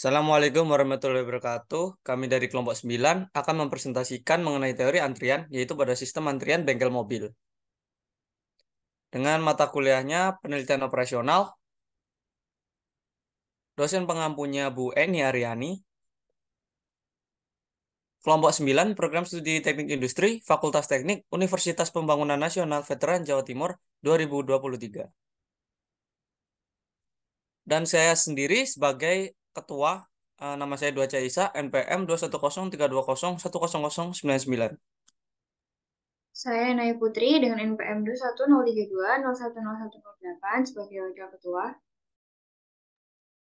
Assalamualaikum warahmatullahi wabarakatuh. Kami dari kelompok 9 akan mempresentasikan mengenai teori antrian, yaitu pada sistem antrian bengkel mobil. Dengan mata kuliahnya penelitian operasional, dosen pengampunya Bu Eni Aryani, kelompok 9 program studi teknik industri, Fakultas Teknik, Universitas Pembangunan Nasional Veteran Jawa Timur 2023. Dan saya sendiri sebagai ketua, nama saya Dua Caisa, NPM 21032010099. Saya Naya Putri dengan NPM 21032010108 sebagai wakil ketua.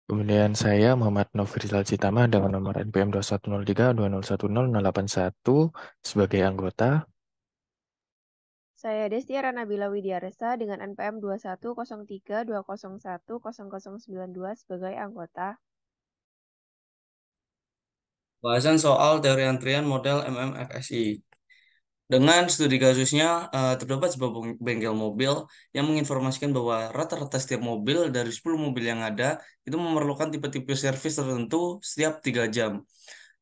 Kemudian saya Muhammad Nofrizal Citama dengan nomor NPM 210320100881 sebagai anggota. Saya Destiara Nabila Widiaresa dengan NPM 210320101092 sebagai anggota. Bahasan soal teori antrian model MMFSI. Dengan studi kasusnya, terdapat sebuah bengkel mobil yang menginformasikan bahwa rata-rata setiap mobil dari 10 mobil yang ada itu memerlukan tipe-tipe servis tertentu setiap 3 jam.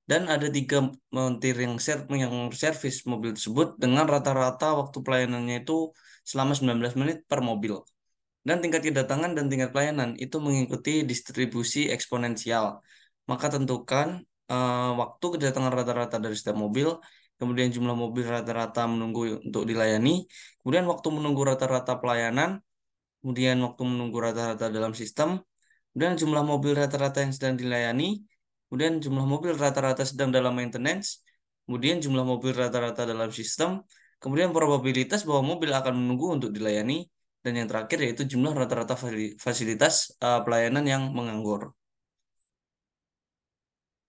Dan ada 3 montir yang servis mobil tersebut dengan rata-rata waktu pelayanannya itu selama 19 menit per mobil. Dan tingkat kedatangan dan tingkat pelayanan itu mengikuti distribusi eksponensial. Maka tentukan waktu kedatangan rata-rata dari setiap mobil, kemudian jumlah mobil rata-rata menunggu untuk dilayani, kemudian waktu menunggu rata-rata pelayanan, kemudian waktu menunggu rata-rata dalam sistem, kemudian jumlah mobil rata-rata yang sedang dilayani, kemudian jumlah mobil rata-rata sedang dalam maintenance, kemudian jumlah mobil rata-rata dalam sistem, kemudian probabilitas bahwa mobil akan menunggu untuk dilayani, dan yang terakhir yaitu jumlah rata-rata fasilitas pelayanan yang menganggur.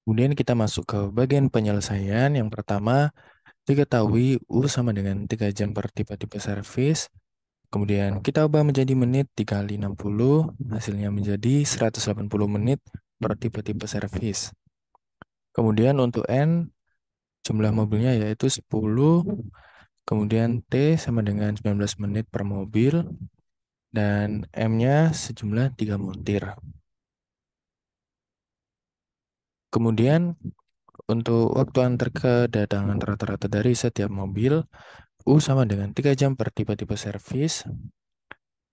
Kemudian kita masuk ke bagian penyelesaian. Yang pertama, diketahui U sama dengan 3 jam per tipe-tipe servis. Kemudian kita ubah menjadi menit 3 kali 60, hasilnya menjadi 180 menit per tipe-tipe servis. Kemudian untuk N, jumlah mobilnya yaitu 10, kemudian T sama dengan 19 menit per mobil, dan M-nya sejumlah 3 montir. Kemudian untuk waktu antar kedatangan rata-rata dari setiap mobil, U sama dengan 3 jam per tipe-tipe servis.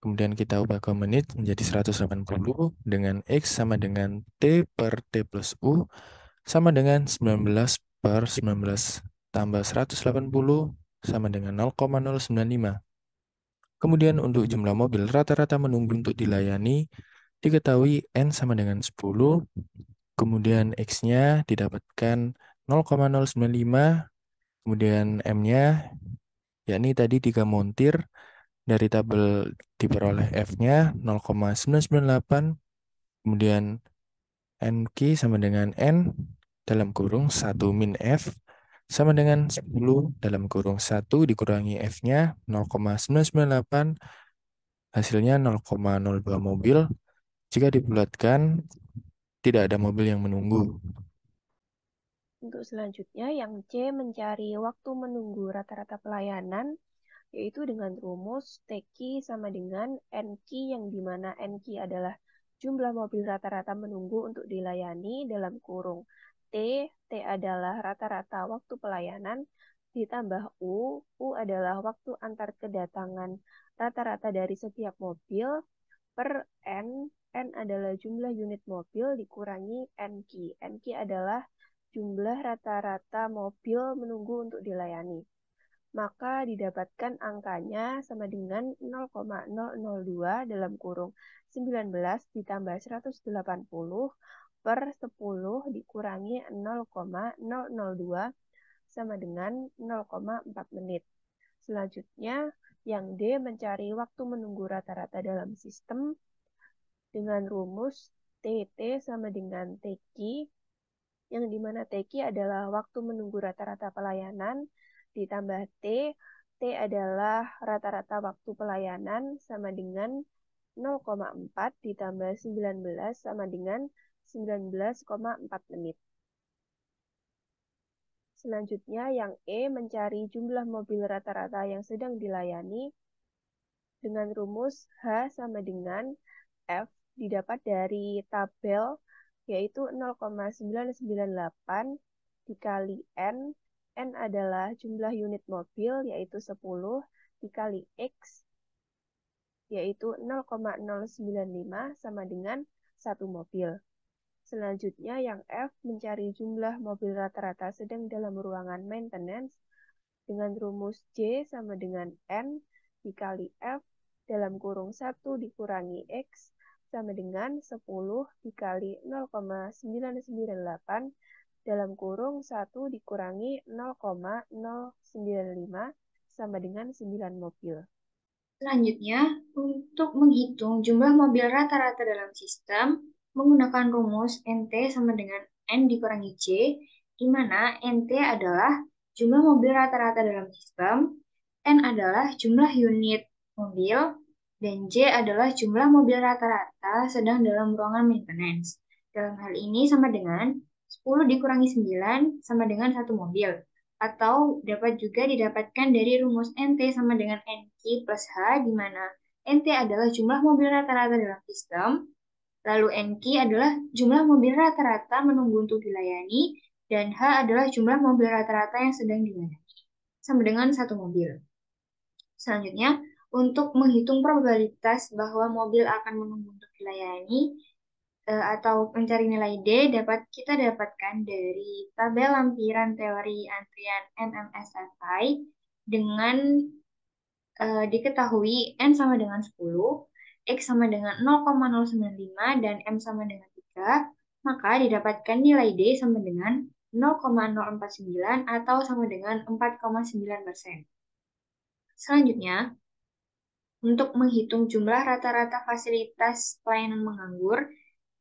Kemudian kita ubah ke menit menjadi 180 dengan X sama dengan T per T plus U sama dengan 19 per 19 tambah 180 sama dengan 0,095. Kemudian untuk jumlah mobil rata-rata menunggu untuk dilayani, diketahui N sama dengan 10, kemudian X-nya didapatkan 0,095, kemudian M-nya, yakni tadi 3 montir, dari tabel diperoleh F-nya 0,998, kemudian NQ sama dengan N dalam kurung 1 min F, sama dengan 10 dalam kurung 1 dikurangi F-nya 0,998, hasilnya 0,02 mobil. Jika dibulatkan, tidak ada mobil yang menunggu. Untuk selanjutnya, yang C mencari waktu menunggu rata-rata pelayanan, yaitu dengan rumus TQ sama dengan NQ, yang dimana NQ adalah jumlah mobil rata-rata menunggu untuk dilayani dalam kurung T adalah rata-rata waktu pelayanan, ditambah U adalah waktu antar kedatangan rata-rata dari setiap mobil, per N adalah jumlah unit mobil dikurangi NQ. NQ adalah jumlah rata-rata mobil menunggu untuk dilayani. Maka didapatkan angkanya sama dengan 0,002 dalam kurung 19 ditambah 180 per 10 dikurangi 0,002 sama dengan 0,4 menit. Selanjutnya, yang D mencari waktu menunggu rata-rata dalam sistem dengan rumus TT sama dengan TQ, yang dimana TQ adalah waktu menunggu rata-rata pelayanan, ditambah T adalah rata-rata waktu pelayanan sama dengan 0,4 ditambah 19 sama dengan 19,4 menit. Selanjutnya, yang E mencari jumlah mobil rata-rata yang sedang dilayani dengan rumus H sama dengan F didapat dari tabel yaitu 0,998 dikali N. N adalah jumlah unit mobil, yaitu 10, dikali X, yaitu 0,095 sama dengan 1 mobil. Selanjutnya yang F mencari jumlah mobil rata-rata sedang dalam ruangan maintenance dengan rumus J sama dengan N dikali F dalam kurung 1 dikurangi X sama dengan 10 dikali 0,998 dalam kurung 1 dikurangi 0,095 sama dengan 9 mobil. Selanjutnya, untuk menghitung jumlah mobil rata-rata dalam sistem, menggunakan rumus NT sama dengan N dikurangi J, di mana NT adalah jumlah mobil rata-rata dalam sistem, N adalah jumlah unit mobil, dan J adalah jumlah mobil rata-rata sedang dalam ruangan maintenance. Dalam hal ini sama dengan 10 dikurangi 9 sama dengan 1 mobil. Atau dapat juga didapatkan dari rumus NT sama dengan NQ plus H, di mana NT adalah jumlah mobil rata-rata dalam sistem, lalu NQ adalah jumlah mobil rata-rata menunggu untuk dilayani, dan H adalah jumlah mobil rata-rata yang sedang dilayani, sama dengan 1 mobil. Selanjutnya, untuk menghitung probabilitas bahwa mobil akan menunggu untuk dilayani, atau mencari nilai D dapat kita dapatkan dari tabel lampiran teori antrian MMSFI dengan diketahui N sama dengan 10, X sama dengan 0,095, dan M sama dengan 3, maka didapatkan nilai D sama dengan 0,049 atau sama dengan 4,9%. Selanjutnya, untuk menghitung jumlah rata-rata fasilitas pelayanan menganggur,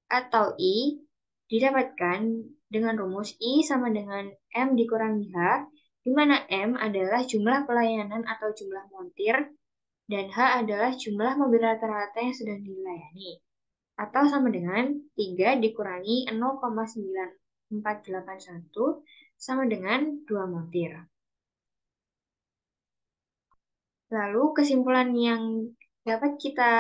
atau I, didapatkan dengan rumus I sama dengan M dikurangi H, di mana M adalah jumlah pelayanan atau jumlah montir, dan H adalah jumlah mobil rata-rata yang sedang dilayani, atau sama dengan 3 dikurangi 0,9481 sama dengan 2 montir. Lalu kesimpulan yang dapat kita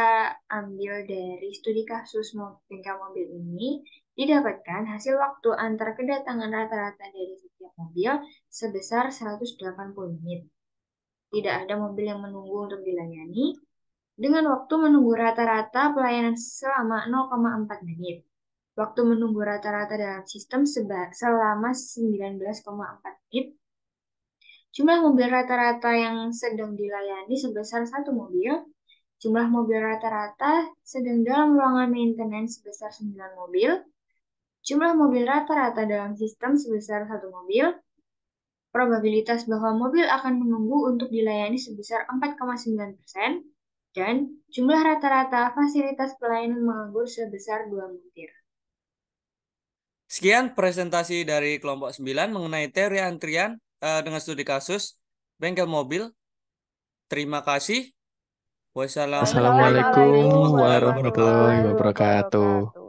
ambil dari studi kasus bengkel mobil ini, didapatkan hasil waktu antar kedatangan rata-rata dari setiap mobil sebesar 180 menit. Tidak ada mobil yang menunggu untuk dilayani, dengan waktu menunggu rata-rata pelayanan selama 0,4 menit. Waktu menunggu rata-rata dalam sistem selama 19,4 menit. Jumlah mobil rata-rata yang sedang dilayani sebesar 1 mobil. Jumlah mobil rata-rata sedang dalam ruangan maintenance sebesar 9 mobil. Jumlah mobil rata-rata dalam sistem sebesar 1 mobil. Probabilitas bahwa mobil akan menunggu untuk dilayani sebesar 4,9%. Dan jumlah rata-rata fasilitas pelayanan menganggur sebesar 2 montir. Sekian presentasi dari kelompok 9 mengenai teori antrian dengan studi kasus bengkel mobil. Terima kasih. Wassalamualaikum Assalamualaikum warahmatullahi warahmatullahi wabarakatuh. wabarakatuh.